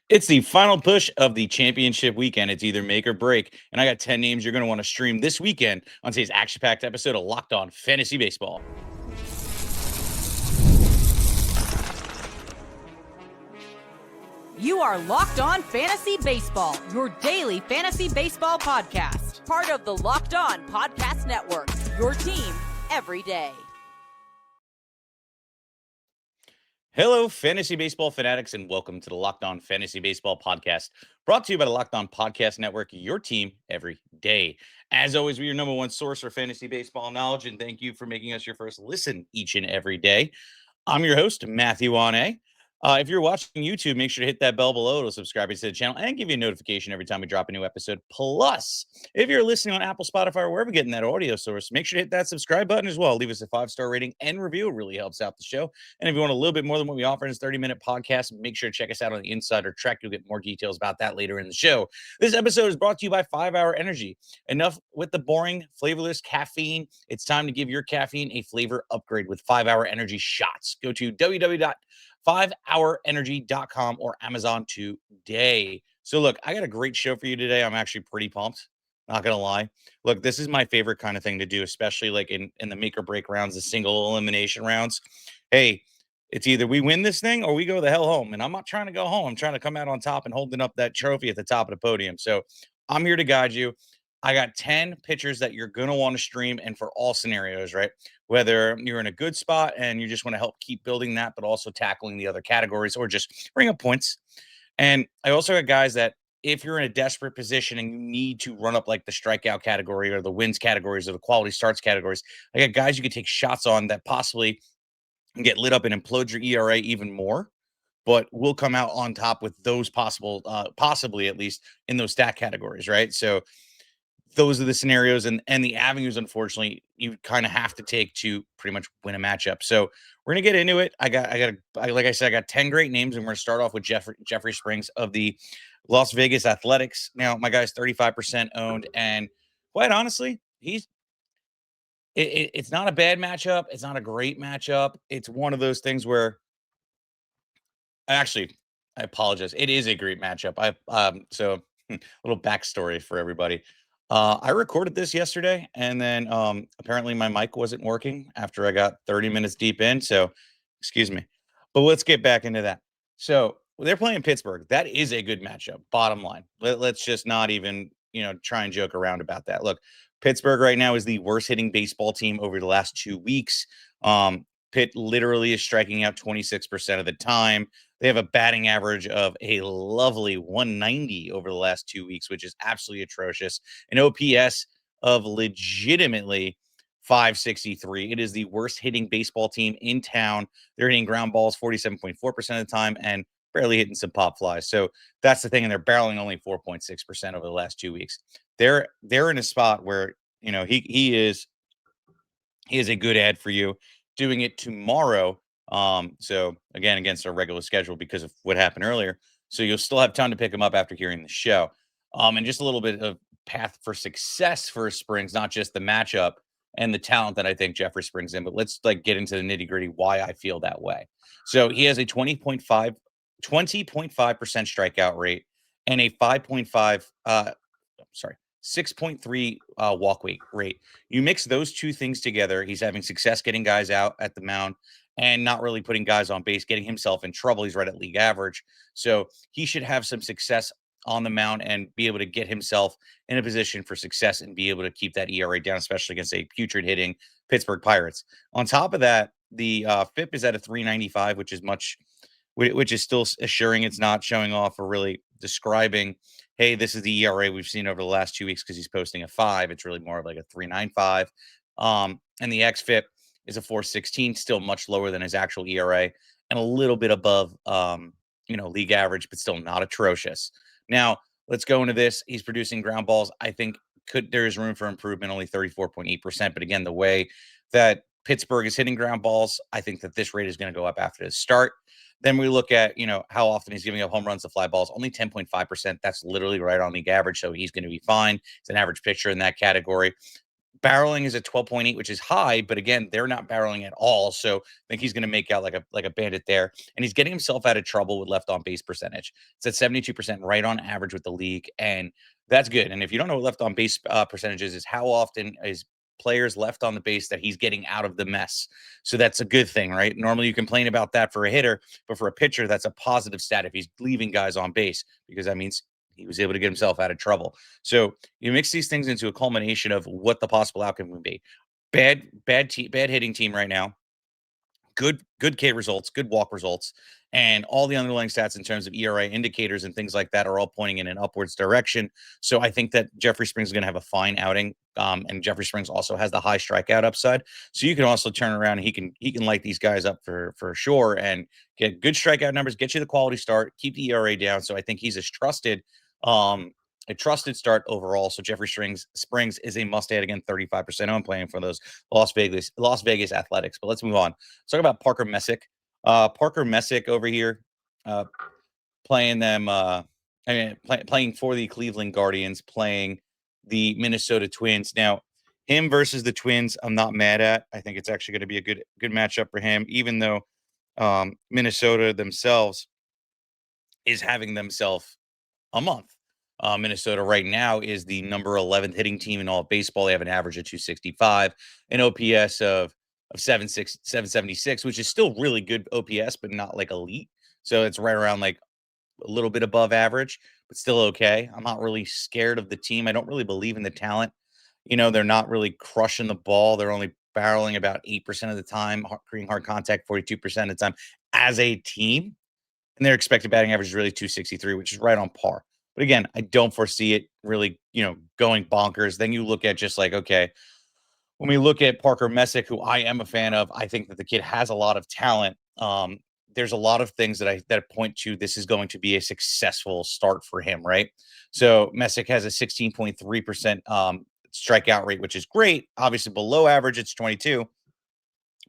It's the final push of the championship weekend. It's either make or break. And I got 10 names you're going to want to stream this weekend on today's action packed episode of Locked On Fantasy Baseball. You are Locked On Fantasy Baseball, your daily fantasy baseball podcast. Part of the Locked On Podcast Network, your team every day. Hello, fantasy baseball fanatics, and welcome to the Locked On Fantasy Baseball podcast, brought to you by the Locked On Podcast Network, your team every day. As always, we're your number one source for fantasy baseball knowledge, and thank you for making us your first listen each and every day. I'm your host, Matthew Wane. If you're watching YouTube, make sure to hit that bell below to subscribe to the channel and give you a notification every time we drop a new episode. Plus, if you're listening on Apple, Spotify, or wherever you're getting that audio source, make sure to hit that subscribe button as well. Leave us a 5-star rating and review. It really helps out the show. And if you want a little bit more than what we offer in this 30-minute podcast, make sure to check us out on the Insider Track. You'll get more details about that later in the show. This episode is brought to you by 5-Hour Energy. Enough with the boring, flavorless caffeine. It's time to give your caffeine a flavor upgrade with 5-Hour Energy shots. Go to www.5hourenergy.com or Amazon today. So look, I got a great show for you today. I'm actually pretty pumped. Not gonna lie. Look, this is my favorite kind of thing to do, especially like in the make or break rounds, the single elimination rounds. Hey, it's either we win this thing or we go the hell home. And I'm not trying to go home. I'm trying to come out on top and holding up that trophy at the top of the podium. So I'm here to guide you. I got 10 pitchers that you're going to want to stream and for all scenarios, right? Whether you're in a good spot and you just want to help keep building that, but also tackling the other categories or just bring up points. And I also got guys that if you're in a desperate position and you need to run up like the strikeout category or the wins categories or the quality starts categories, I got guys you could take shots on that possibly get lit up and implode your ERA even more, but will come out on top with those possibly at least in those stat categories, right? So those are the scenarios and the avenues, unfortunately, you kind of have to take to pretty much win a matchup. So we're gonna get into it. Like I said, I got 10 great names, and we're gonna start off with Jeffrey Springs of the Las Vegas Athletics. Now, my guy's 35% owned, and quite honestly, it's not a bad matchup. It's not a great matchup. It's one of those things where actually, I apologize. It is a great matchup. So a little backstory for everybody. I recorded this yesterday, and then apparently my mic wasn't working after I got 30 minutes deep in. So, excuse me. But let's get back into that. So they're playing Pittsburgh. That is a good matchup. Bottom line. Let's just not even try and joke around about that. Look, Pittsburgh right now is the worst hitting baseball team over the last 2 weeks. Pitt literally is striking out 26% of the time. They have a batting average of a lovely 190 over the last 2 weeks, which is absolutely atrocious. An OPS of legitimately 563. It is the worst hitting baseball team in town. They're hitting ground balls 47.4% of the time and barely hitting some pop flies. So that's the thing. And they're barreling only 4.6% over the last 2 weeks. They're in a spot where, he is a good ad for you. Doing it tomorrow. So again, against our regular schedule because of what happened earlier. So you'll still have time to pick him up after hearing the show. And just a little bit of path for success for Springs, not just the matchup and the talent that I think Jeffrey Springs in, but let's get into the nitty gritty why I feel that way. So he has a 20.5% strikeout rate and a 6.3 walk rate. You mix those two things together, he's having success getting guys out at the mound and not really putting guys on base, getting himself in trouble. He's right at league average. So he should have some success on the mound and be able to get himself in a position for success and be able to keep that ERA down, especially against a putrid hitting Pittsburgh Pirates. On top of that, the FIP is at a 395, which is still assuring it's not showing off or really describing, hey, this is the ERA we've seen over the last 2 weeks because he's posting a 5. It's really more of like a 395. And the xFIP is a 416, still much lower than his actual ERA and a little bit above, league average, but still not atrocious. Now, let's go into this. He's producing ground balls. I think there's room for improvement, only 34.8%. But again, the way that Pittsburgh is hitting ground balls, I think that this rate is going to go up after the start. Then we look at, how often he's giving up home runs to fly balls, only 10.5%. That's literally right on league average. So he's going to be fine. It's an average pitcher in that category. barreling is at 12.8, which is high, but again, they're not barreling at all. So I think he's going to make out like a bandit there. And he's getting himself out of trouble with left on base percentage. It's at 72%, right on average with the league. And that's good. And if you don't know what left on base percentages is, how often is players left on the base that he's getting out of the mess. So that's a good thing, right? Normally you complain about that for a hitter, but for a pitcher, that's a positive stat if he's leaving guys on base, because that means he was able to get himself out of trouble. So you mix these things into a culmination of what the possible outcome would be. Bad hitting team right now. Good K results, good walk results, and all the underlying stats in terms of ERA indicators and things like that are all pointing in an upwards direction. So I think that Jeffrey Springs is going to have a fine outing, and Jeffrey Springs also has the high strikeout upside. So you can also turn around and he can light these guys up for sure and get good strikeout numbers, get you the quality start, keep the ERA down. So I think he's um, a trusted start overall. So Jeffrey Springs is a must add again, 35% on playing for those Las Vegas Athletics. But let's move on. Let's talk about Parker Messick. Parker Messick over here, uh, playing them. Playing for the Cleveland Guardians, playing the Minnesota Twins. Now, him versus the Twins, I'm not mad at. I think it's actually going to be a good matchup for him, even though Minnesota themselves is having themselves a month. Minnesota right now is the number 11th hitting team in all of baseball. They have an average of 265, an OPS of 776, which is still really good OPS, but not like elite. So it's right around like a little bit above average, but still okay. I'm not really scared of the team. I don't really believe in the talent. They're not really crushing the ball. They're only barreling about 8% of the time, creating hard contact 42% of the time as a team. And their expected batting average is really 263, which is right on par. But again, I don't foresee it really, going bonkers. Then you look at just like, okay, when we look at Parker Messick, who I am a fan of, I think that the kid has a lot of talent. There's a lot of things that point to this is going to be a successful start for him, right? So Messick has a 16.3% strikeout rate, which is great. Obviously below average, it's 22.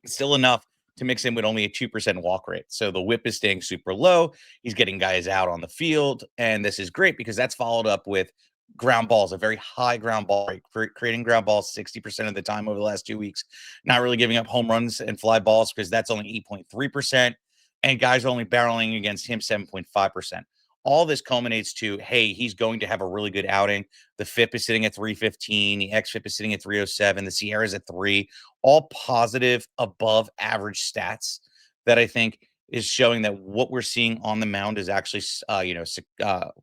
Still enough to mix in with only a 2% walk rate. So the whip is staying super low. He's getting guys out on the field. And this is great because that's followed up with ground balls, a very high ground ball rate, creating ground balls 60% of the time over the last 2 weeks, not really giving up home runs and fly balls because that's only 8.3%. And guys are only barreling against him 7.5%. All this culminates to, hey, he's going to have a really good outing. The FIP is sitting at 315. The XFIP is sitting at 307. The Sierra's at 3. All positive, above average stats that I think is showing that what we're seeing on the mound is actually,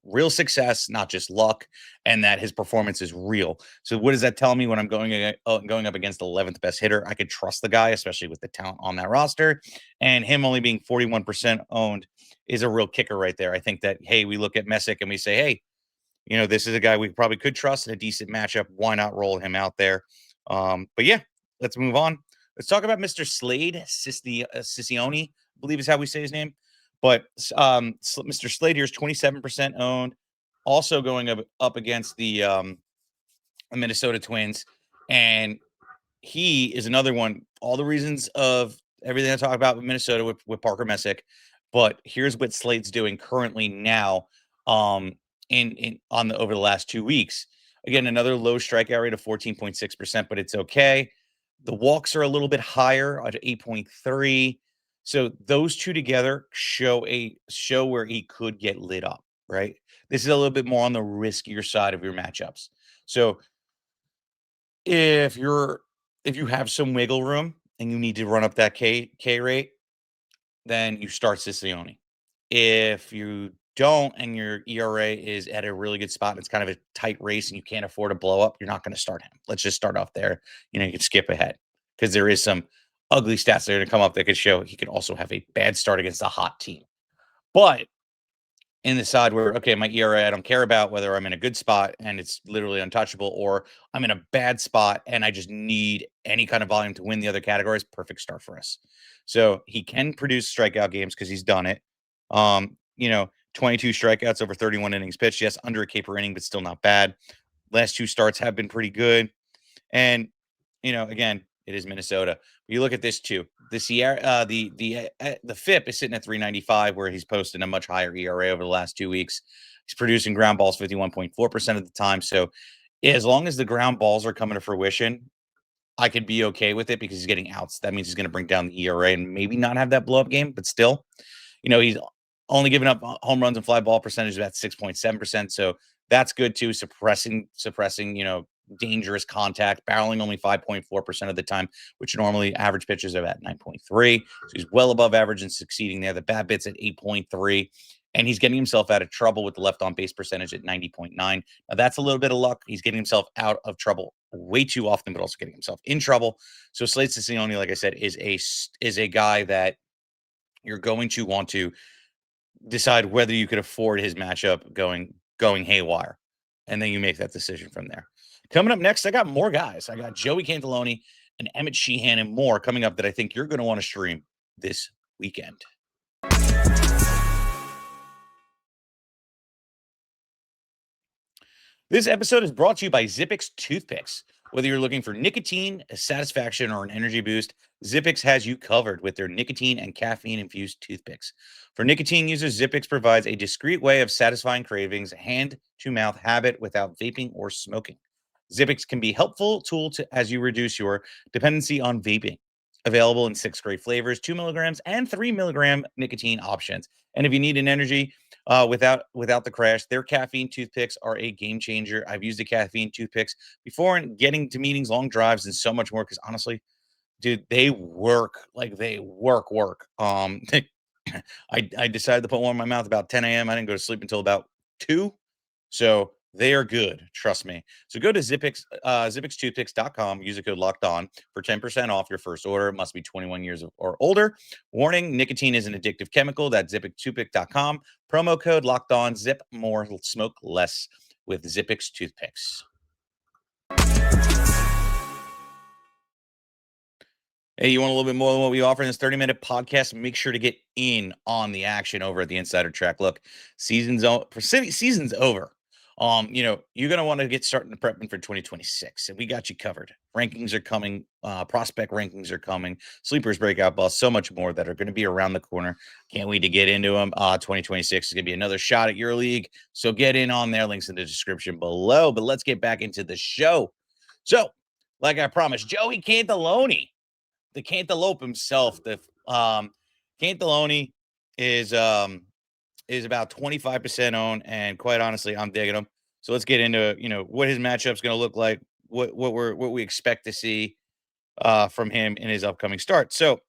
real success, not just luck, and that his performance is real. So, what does that tell me when I'm going up against the 11th best hitter? I could trust the guy, especially with the talent on that roster, and him only being 41% owned is a real kicker right there. I think that, hey, we look at Messick and we say, hey, this is a guy we probably could trust in a decent matchup. Why not roll him out there? But yeah, let's move on. Let's talk about Mr. Slade Cecconi, I believe is how we say his name. But Mr. Slade here is 27% owned, also going up against the Minnesota Twins. And he is another one. All the reasons of everything I talk about with Minnesota with Parker Messick, but here's what Slade's doing currently now. In on the over the last 2 weeks. Again, another low strikeout rate of 14.6%, but it's okay. The walks are a little bit higher at 8.3. So those two together show where he could get lit up, right? This is a little bit more on the riskier side of your matchups. So if you have some wiggle room and you need to run up that K rate, then you start Sicilioni. If you don't and your ERA is at a really good spot and it's kind of a tight race and you can't afford to blow up, you're not going to start him. Let's just start off there. You can skip ahead because there is some ugly stats that are going to come up that could show he could also have a bad start against a hot team. But in the side where, okay, my ERA, I don't care about whether I'm in a good spot and it's literally untouchable, or I'm in a bad spot and I just need any kind of volume to win the other categories. Perfect start for us. So he can produce strikeout games because he's done it. 22 strikeouts over 31 innings pitched. Yes, under a K per inning, but still not bad. Last two starts have been pretty good. And, again, it is Minnesota. You look at this too. The Sierra, the FIP is sitting at 395, where he's posted a much higher ERA over the last 2 weeks. He's producing ground balls 51.4% of the time. So As long as the ground balls are coming to fruition, I could be okay with it because he's getting outs. That means he's going to bring down the ERA and maybe not have that blow up game, but still, he's only giving up home runs and fly ball percentage about 6.7%. So that's good too. Suppressing, dangerous contact, barreling only 5.4% of the time, which normally average pitchers are at 9.3. So he's well above average and succeeding there. The bat bit's at 8.3. And he's getting himself out of trouble with the left on base percentage at 90.9. Now, that's a little bit of luck. He's getting himself out of trouble way too often, but also getting himself in trouble. So Slade Cecconi, like I said, is a guy that you're going to want to decide whether you could afford his matchup going haywire, and then you make that decision from there. Coming up next, I got more guys. I got Joey Cantillo and Emmet Sheehan and more coming up that I think you're going to want to stream this weekend. This episode is brought to you by Zippix Toothpicks. Whether you're looking for nicotine, a satisfaction, or an energy boost, Zippix has you covered with their nicotine and caffeine-infused toothpicks. For nicotine users, Zippix provides a discreet way of satisfying cravings, hand-to-mouth habit without vaping or smoking. Zippix can be a helpful tool as you reduce your dependency on vaping. Available in 6 great flavors, 2 milligrams and 3 milligram nicotine options. And if you need an energy without the crash, their caffeine toothpicks are a game changer. I've used the caffeine toothpicks before and getting to meetings, long drives, and so much more. Because honestly, dude, they work like they work. I decided to put one in my mouth about 10 a.m. I didn't go to sleep until about 2. So they are good. Trust me. So go to zippixtoothpicks.com. Use the code locked on for 10% off your first order. It must be 21 years or older. Warning, nicotine is an addictive chemical. That's zippixtoothpicks.com. Promo code locked on. Zip more, smoke less with Zippix Toothpicks. Hey, you want a little bit more than what we offer in this 30-minute podcast? Make sure to get in on the action over at the Insider Track. Look, season's over. You're gonna want to get starting to prepping for 2026, and we got you covered. Rankings are coming, prospect rankings are coming, sleepers, breakout balls, so much more that are going to be around the corner. Can't wait to get into them. 2026 is gonna be another shot at your league, so get in on there. Links in the description below. But let's get back into the show. So, like I promised, Joey Cantillo, the Cantaloupe himself. The Cantillo is about 25% owned, and quite honestly, I'm digging him. So let's get into what his matchup's going to look like, what we expect to see from him in his upcoming start. So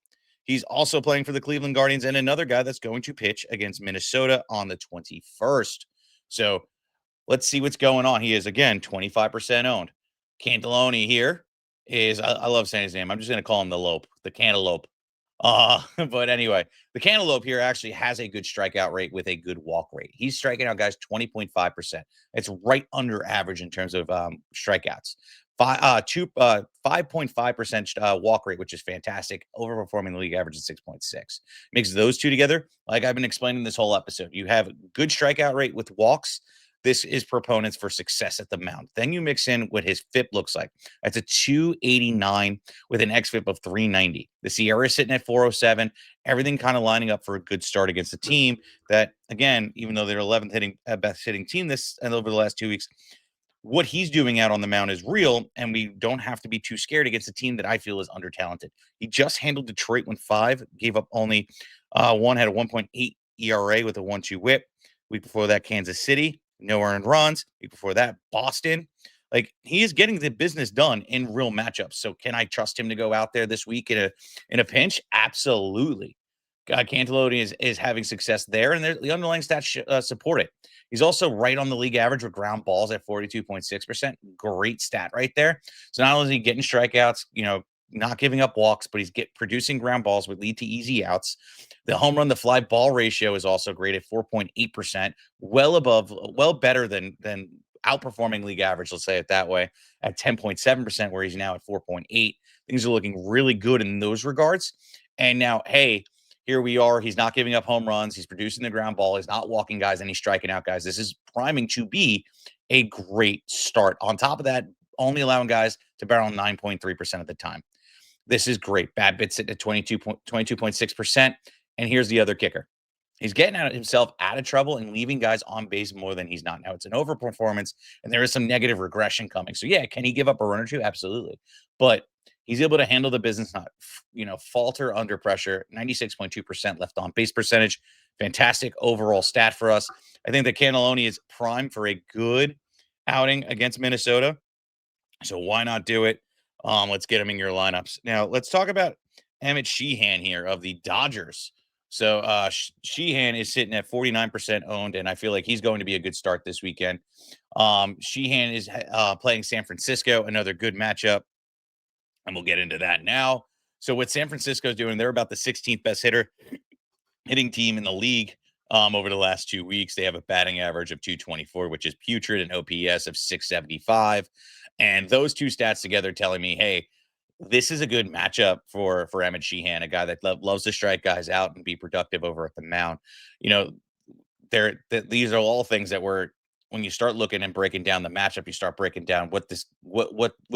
he's also playing for the Cleveland Guardians and another guy that's going to pitch against Minnesota on the 21st. So let's see what's going on. He is again 25% owned. Cantillo here is I love saying his name. I'm just going to call him the Cantaloupe. But anyway, the Cantaloupe here actually has a good strikeout rate with a good walk rate. He's striking out guys 20.5%. It's right under average in terms of strikeouts. 5.5% walk rate, which is fantastic, overperforming the league average at 6.6. Mix those two together, like I've been explaining this whole episode. You have good strikeout rate with walks. This is proponents for success at the mound. Then you mix in what his FIP looks like. That's a 289 with an XFIP of 390. The Sierra is sitting at 407. Everything kind of lining up for a good start against a team that, again, even though they're 11th best hitting team this and over the last 2 weeks, what he's doing out on the mound is real, and we don't have to be too scared against a team that I feel is under talented. He just handled Detroit, went 5, gave up only one, had a 1.8 ERA with a 1.2 WHIP. Week before that, Kansas City. No earned runs. Week before that, Boston. Like, he is getting the business done in real matchups. So can I trust him to go out there this week in a pinch? Absolutely. Cantillo is having success there, and the underlying stats support it. He's also right on the league average with ground balls at 42.6%. Great stat right there. So not only is he getting strikeouts, not giving up walks, but he's producing ground balls would lead to easy outs. The home run to fly ball ratio is also great at 4.8%, well better than outperforming league average, let's say it that way, at 10.7%, where he's now at 4.8. Things are looking really good in those regards. And now, hey, here we are. He's not giving up home runs. He's producing the ground ball. He's not walking guys, and he's striking out guys. This is priming to be a great start. On top of that, only allowing guys to barrel 9.3% of the time. This is great. Bad bits sitting at 22.6%. And here's the other kicker. He's getting himself out of trouble and leaving guys on base more than he's not. Now it's an overperformance, and there is some negative regression coming. So yeah, can he give up a run or two? Absolutely, but he's able to handle the business, not falter under pressure. 96.2% left on base percentage, fantastic overall stat for us. I think that Cannelloni is primed for a good outing against Minnesota. So why not do it? Let's get him in your lineups. Now, let's talk about Emmett Sheehan here of the Dodgers. So Sheehan is sitting at 49% owned, and I feel like he's going to be a good start this weekend. Sheehan is playing San Francisco, another good matchup, and we'll get into that now. So what San Francisco's doing, they're about the 16th best hitting team in the league. Over the last 2 weeks, they have a batting average of 224, which is putrid, and OPS of 675. And those two stats together telling me, hey, this is a good matchup for Emmett Sheehan, a guy that loves to strike guys out and be productive over at the mound. You know, these are all things that were when you start looking and breaking down the matchup, you start breaking down what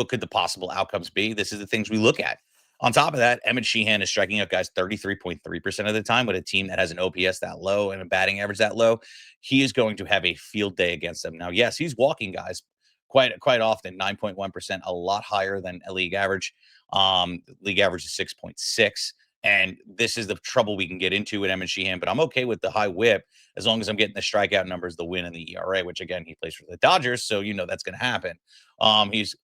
could the possible outcomes be. This is the things we look at. On top of that, Emmett Sheehan is striking out guys 33.3% of the time with a team that has an OPS that low and a batting average that low. He is going to have a field day against them. Now, yes, he's walking guys quite often, 9.1%, a lot higher than a league average. League average is 6.6. And this is the trouble we can get into with Emmett Sheehan, but I'm okay with the high whip as long as I'm getting the strikeout numbers, the win, and the ERA, which again, he plays for the Dodgers. So, that's going to happen. He's,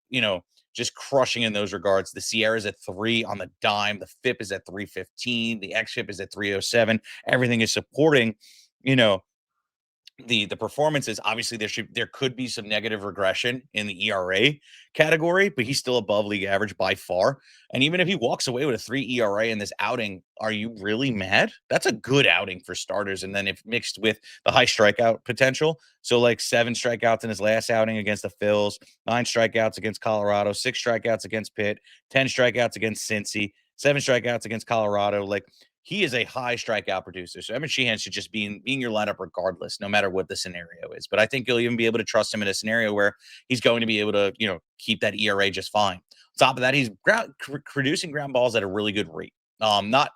just crushing in those regards. The Sierra's at 3 on the dime. The FIP is at 315. The XFIP is at 307. Everything is supporting, you know, the performances. Obviously there could be some negative regression in the ERA category, but he's still above league average by far. And even if he walks away with a 3 ERA in this outing, are you really mad? That's a good outing for starters. And then if mixed with the high strikeout potential, so like 7 strikeouts in his last outing against the Phils, 9 strikeouts against Colorado, 6 strikeouts against Pitt, 10 strikeouts against Cincy, 7 strikeouts against Colorado, like he is a high strikeout producer. So Emmett Sheehan should just be in your lineup regardless, no matter what the scenario is. But I think you'll even be able to trust him in a scenario where he's going to be able to, keep that ERA just fine. On top of that, he's producing ground balls at a really good rate. Not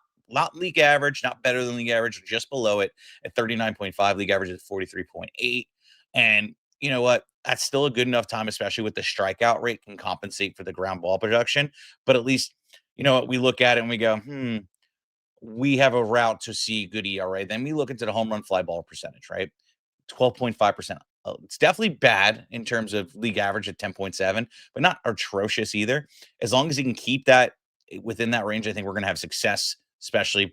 league average, not better than league average, just below it at 39.5. League average is 43.8. And you know what? That's still a good enough time, especially with the strikeout rate can compensate for the ground ball production. But at least, we look at it and we go, we have a route to see good ERA. Then we look into the home run fly ball percentage, right? 12.5%. It's definitely bad in terms of league average at 10.7, but not atrocious either. As long as he can keep that within that range, I think we're going to have success, especially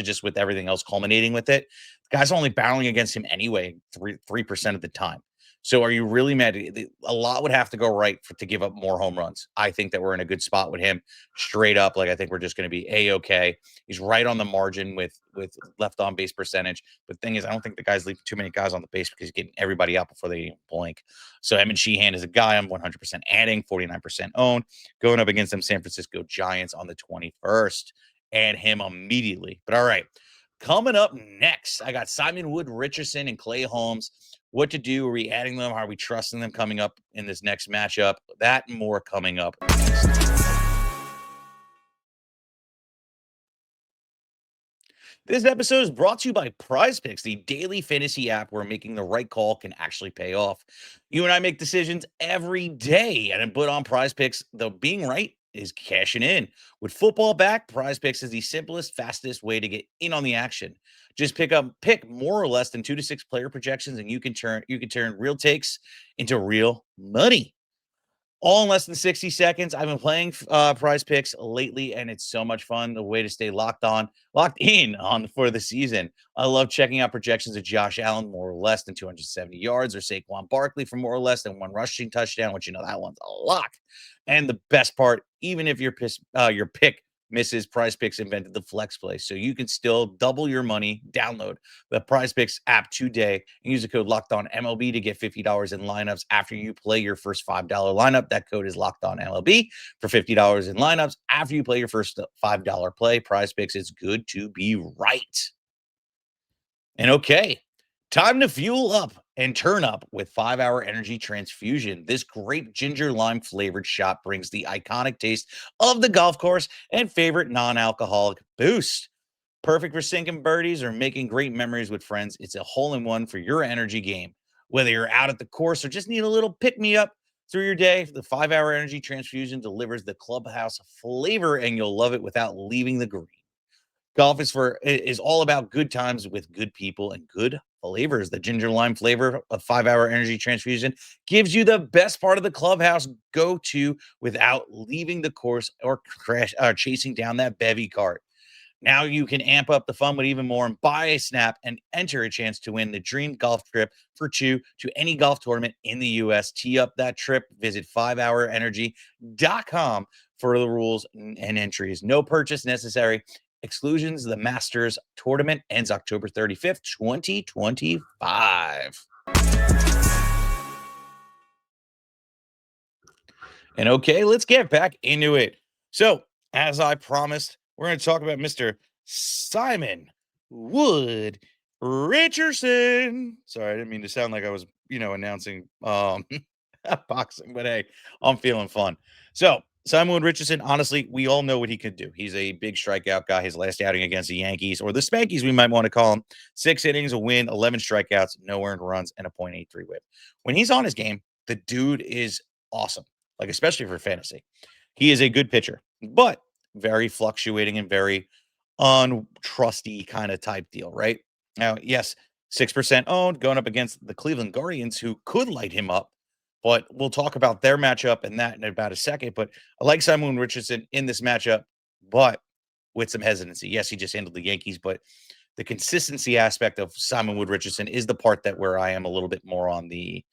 just with everything else culminating with it. The guy's only barreling against him anyway, 3% of the time. So are you really mad? A lot would have to go right to give up more home runs. I think that we're in a good spot with him straight up. Like, I think we're just going to be A-okay. He's right on the margin with left on base percentage. But the thing is, I don't think the guy's leaving too many guys on the base because he's getting everybody out before they blink. So Emmett Sheehan is a guy I'm 100% adding, 49% owned, going up against them San Francisco Giants on the 21st. Add him immediately. But all right, coming up next, I got Simeon Woods Richardson and Clay Holmes. What to do? Are we adding them? Are we trusting them coming up in this next matchup? That and more coming up next. This episode is brought to you by Prize Picks, the daily fantasy app where making the right call can actually pay off. You and I make decisions every day, and put on Prize Picks, the being right is cashing in. With football back, Prize Picks is the simplest, fastest way to get in on the action. Just pick more or less than 2 to 6 player projections, and you can turn real takes into real money. All in less than 60 seconds. I've been playing Prize Picks lately, and it's so much fun. The way to stay locked in on for the season. I love checking out projections of Josh Allen more or less than 270 yards, or Saquon Barkley for more or less than 1 rushing touchdown, which that one's a lock. And the best part, even if your pick misses, Prize Picks invented the flex play, so you can still double your money. Download the Prize Picks app today and use the code Locked On MLB to get $50 in lineups after you play your first $5 lineup. That code is Locked On MLB for $50 in lineups after you play your first $5 play. Prize Picks is good to be right. And okay, time to fuel up and turn up with 5-Hour Energy Transfusion. This grape ginger lime flavored shot brings the iconic taste of the golf course and favorite non-alcoholic boost. Perfect for sinking birdies or making great memories with friends. It's a hole-in-one for your energy game. Whether you're out at the course or just need a little pick-me-up through your day, the 5-hour energy transfusion delivers the clubhouse flavor, and you'll love it without leaving the green. Golf is all about good times with good people and good flavors. The ginger lime flavor of 5-hour energy transfusion gives you the best part of the clubhouse go to without leaving the course or chasing down that bevy cart. Now you can amp up the fun with even more and buy a snap and enter a chance to win the dream golf trip for two to any golf tournament in the US. Tee up that trip. Visit 5hourenergy.com for the rules and entries. No purchase necessary. Exclusions. The Masters tournament ends October 35th, 2025. And okay, let's get back into it. So, as I promised, we're going to talk about Mr. Simon Wood Richardson. Sorry, I didn't mean to sound like I was, announcing boxing, but hey, I'm feeling fun. So, Simon Wood Richardson, honestly, we all know what he could do. He's a big strikeout guy. His last outing against the Yankees, or the Spankies, we might want to call him, 6 innings, a win, 11 strikeouts, no earned runs, and a .83 whip. When he's on his game, the dude is awesome, like especially for fantasy. He is a good pitcher, but very fluctuating and very untrusty kind of type deal, right? Now, yes, 6% owned going up against the Cleveland Guardians, who could light him up, but we'll talk about their matchup and that in about a second. But I like Simon Richardson in this matchup, but with some hesitancy. Yes, he just handled the Yankees, but the consistency aspect of Simon Wood Richardson is the part that where I am a little bit more on the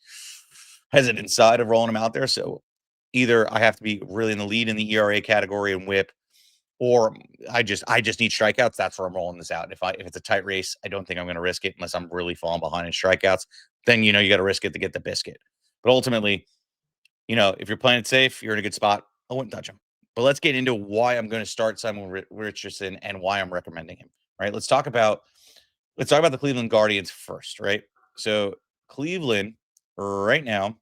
hesitant side of rolling him out there. So either I have to be really in the lead in the ERA category and whip, or I just need strikeouts. That's where I'm rolling this out. If it's a tight race, I don't think I'm going to risk it unless I'm really falling behind in strikeouts. Then you got to risk it to get the biscuit. But ultimately, if you're playing it safe, you're in a good spot. I wouldn't touch him. But let's get into why I'm going to start Simon Richardson and why I'm recommending him. Right? Let's talk about the Cleveland Guardians first. Right? So Cleveland right now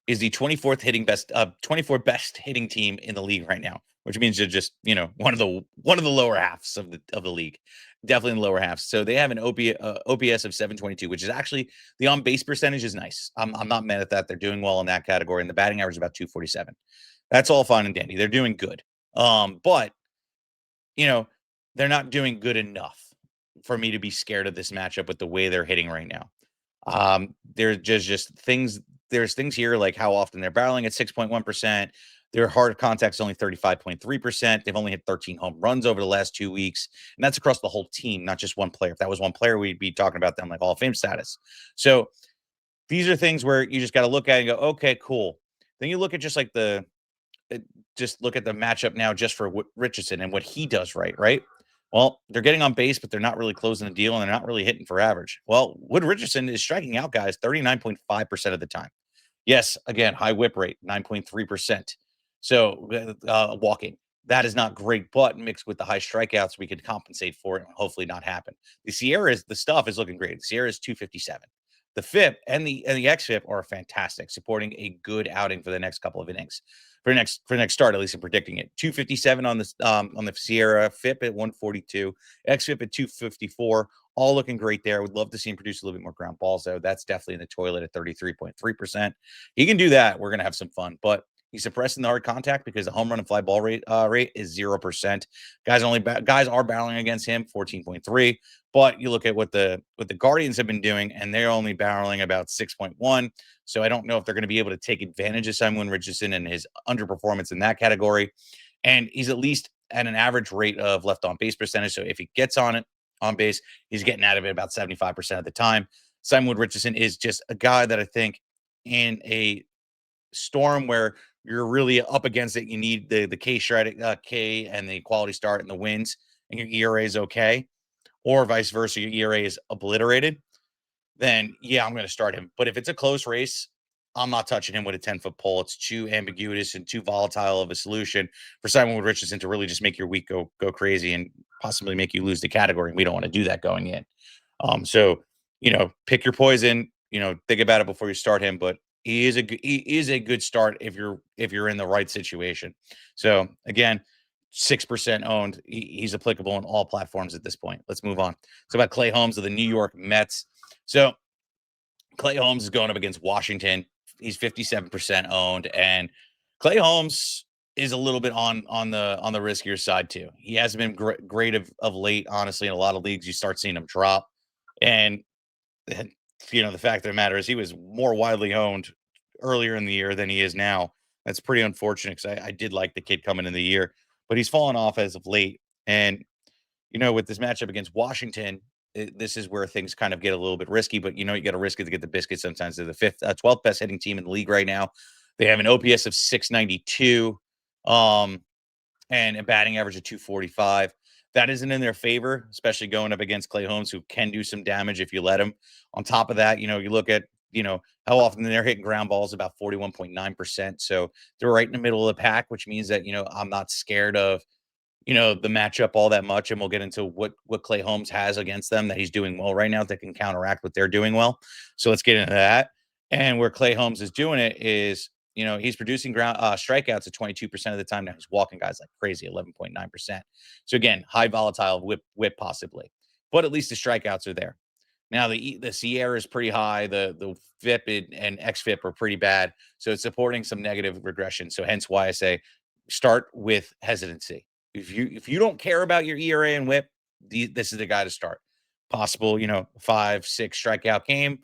is the 24th best hitting team in the league right now, which means they're just, one of the lower halves of the league, definitely in the lower half. So they have an OPS of 722, which is actually the on base percentage is nice. I'm not mad at that. They're doing well in that category, and the batting average is about 247. That's all fine and dandy. They're doing good. But they're not doing good enough for me to be scared of this matchup with the way they're hitting right now. There's just things. There's things here like how often they're barreling at 6.1%. Their hard contact's only 35.3%. They've only hit 13 home runs over the last 2 weeks, and that's across the whole team, not just one player. If that was one player, we'd be talking about them like Hall of Fame status. So these are things where you just got to look at it and go, okay, cool. Then you look at just look at the matchup now just for Richardson and what he does right? Well, they're getting on base, but they're not really closing the deal, and they're not really hitting for average. Well, Wood Richardson is striking out guys 39.5% of the time. Yes, again, high whip rate, 9.3%. So walking. That is not great, but mixed with the high strikeouts, we could compensate for it and hopefully not happen. The stuff is looking great. The Sierra is 257. The FIP and the XFIP are fantastic, supporting a good outing for the next couple of innings. For next start, at least I'm predicting it. 257 on the Sierra, FIP at 142, XFIP at 254. All looking great there. Would love to see him produce a little bit more ground balls, though. That's definitely in the toilet at 33.3%. He can do that. We're gonna have some fun, but he's suppressing the hard contact because the home run and fly ball rate is 0%. Guys are battling against him 14.3. But you look at what the Guardians have been doing, and they're only barreling about 6.1. So I don't know if they're going to be able to take advantage of Simon Richardson and his underperformance in that category. And he's at least at an average rate of left on base percentage. So if he gets on base, he's getting out of it about 75% of the time. Simon Richardson is just a guy that I think in a storm where you're really up against it, you need the K and the quality start and the wins, and your ERA is okay, or vice versa, your ERA is obliterated, then yeah, I'm going to start him. But if it's a close race, I'm not touching him with a 10-foot pole. It's too ambiguous and too volatile of a solution for Simon Wood Richardson to really just make your week go crazy and possibly make you lose the category. And we don't want to do that going in. So pick your poison. Think about it before you start him. But he is a good start if you're in the right situation. So again, 6% owned. He's applicable on all platforms at this point. Let's move on. So about Clay Holmes of the New York Mets. So Clay Holmes is going up against Washington. He's 57% owned, and Clay Holmes is a little bit on the riskier side too. He hasn't been great of late, honestly. In a lot of leagues, you start seeing him drop, and the fact of the matter is he was more widely owned earlier in the year than he is now. That's pretty unfortunate because I did like the kid coming in the year, but he's fallen off as of late. And with this matchup against Washington, this is where things kind of get a little bit risky, but you got to risk it to get the biscuit sometimes. They're the 12th best hitting team in the league right now. They have an OPS of 692 and a batting average of 245. That isn't in their favor, especially going up against Clay Holmes, who can do some damage if you let him. On top of that, you look at, how often they're hitting ground balls, about 41.9%. So they're right in the middle of the pack, which means that, I'm not scared of, the matchup all that much. And we'll get into what Clay Holmes has against them that he's doing well right now that can counteract what they're doing well. So let's get into that. And where Clay Holmes is doing it is, he's producing ground strikeouts at 22% of the time. Now he's walking guys like crazy, 11.9%. So again, high volatile whip possibly, but at least the strikeouts are there. Now the Sierra is pretty high. The FIP and XFIP are pretty bad. So it's supporting some negative regression. So hence why I say start with hesitancy. If you don't care about your ERA and WHIP, this is the guy to start. Possible, 5-6 strikeout game.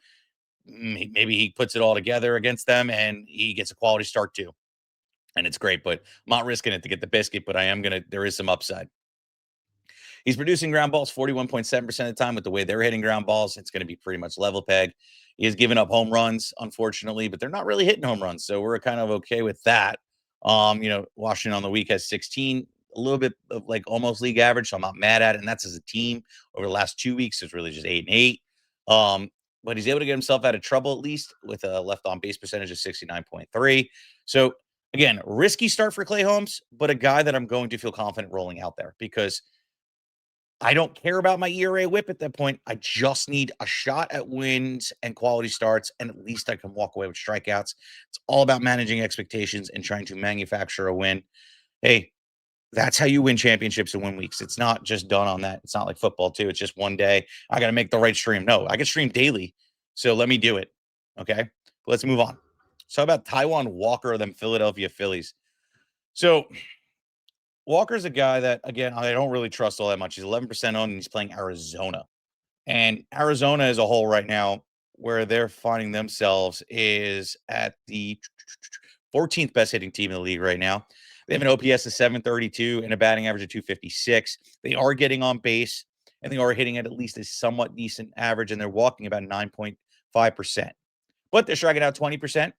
Maybe he puts it all together against them and he gets a quality start too. And it's great, but I'm not risking it to get the biscuit, but there is some upside. He's producing ground balls 41.7% of the time. With the way they're hitting ground balls, it's going to be pretty much level peg. He has given up home runs, unfortunately, but they're not really hitting home runs. So we're kind of okay with that. Washington on the week has 16, a little bit of like almost league average. So I'm not mad at it. And that's as a team over the last 2 weeks. It's really just 8-8. But he's able to get himself out of trouble at least with a left on base percentage of 69.3. So again, risky start for Clay Holmes, but a guy that I'm going to feel confident rolling out there because I don't care about my ERA whip at that point. I just need a shot at wins and quality starts, and at least I can walk away with strikeouts. It's all about managing expectations and trying to manufacture a win. Hey, that's how you win championships and win weeks. It's not just done on that. It's not like football, too. It's just one day. I got to make the right stream. No, I can stream daily. So let me do it. Okay. Let's move on. So, how about Taiwan Walker of them Philadelphia Phillies? So, Walker's a guy that, again, I don't really trust all that much. He's 11% owned and he's playing Arizona. And Arizona as a whole right now, where they're finding themselves is at the 14th best hitting team in the league right now. They have an OPS of 732 and a batting average of 256. They are getting on base and they are hitting at least a somewhat decent average, and they're walking about 9.5%. But they're striking out 20%.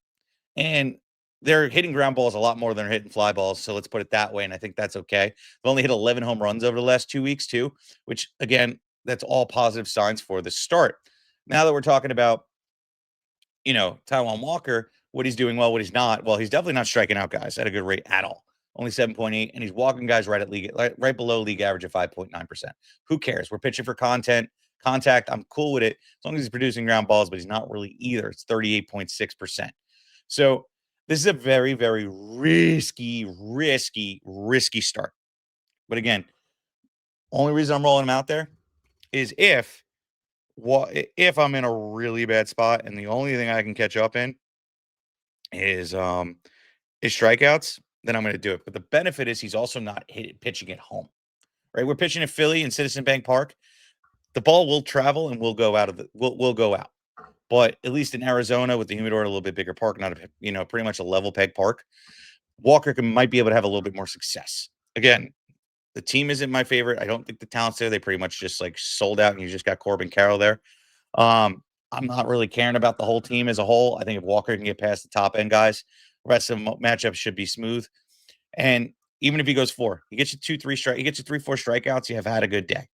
And they're hitting ground balls a lot more than they're hitting fly balls. So let's put it that way. And I think that's okay. They've only hit 11 home runs over the last 2 weeks, too, which, again, that's all positive signs for the start. Now that we're talking about, Taiwan Walker, what he's doing well, what he's not. Well, he's definitely not striking out guys at a good rate at all. Only 7.8, and he's walking guys right below league average of 5.9%. Who cares? We're pitching for contact. I'm cool with it as long as he's producing ground balls, but he's not really either. It's 38.6%. So this is a very, very risky start. But again, only reason I'm rolling him out there is if I'm in a really bad spot and the only thing I can catch up in is strikeouts, then I'm going to do it. But the benefit is he's also not pitching at home, right? We're pitching at Philly in Citizen Bank Park. The ball will travel and will go out will go out. But at least in Arizona with the humidor, a little bit bigger park, not pretty much a level peg park, Walker might be able to have a little bit more success. Again, the team isn't my favorite. I don't think the talent's there. They pretty much just like sold out, and you just got Corbin Carroll there. I'm not really caring about the whole team as a whole. I think if Walker can get past the top end guys, the rest of the matchups should be smooth. And even if he goes 4, he gets you 2-3 he gets you 3-4 strikeouts, you have had a good day.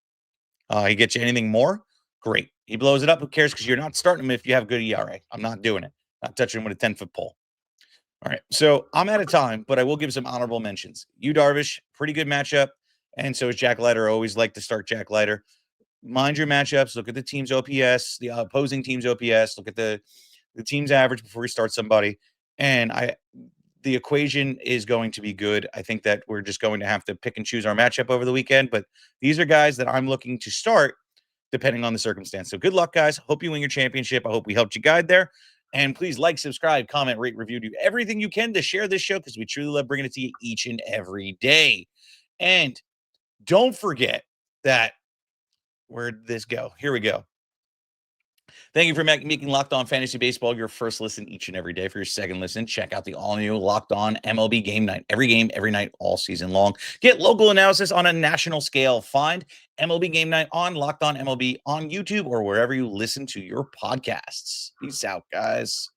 He gets you anything more, great. He blows it up, who cares? Because you're not starting him if you have good ERA. I'm not doing it. Not touching him with a 10-foot pole. All right, so I'm out of time, but I will give some honorable mentions. Yu Darvish, pretty good matchup, and so is Jack Leiter. I always like to start Jack Leiter. Mind your matchups. Look at the team's OPS, the opposing team's OPS. Look at the team's average before you start somebody. And the equation is going to be good. I think that we're just going to have to pick and choose our matchup over the weekend, but these are guys that I'm looking to start depending on the circumstance. So good luck, guys. Hope you win your championship. I hope we helped you guide there. And please like, subscribe, comment, rate, review, do everything you can to share this show because we truly love bringing it to you each and every day. And don't forget that, where'd this go? Here we go. Thank you for making Locked On Fantasy Baseball your first listen each and every day. For your second listen, check out the all-new Locked On MLB Game Night. Every game, every night, all season long. Get local analysis on a national scale. Find MLB Game Night on Locked On MLB on YouTube or wherever you listen to your podcasts. Peace out, guys.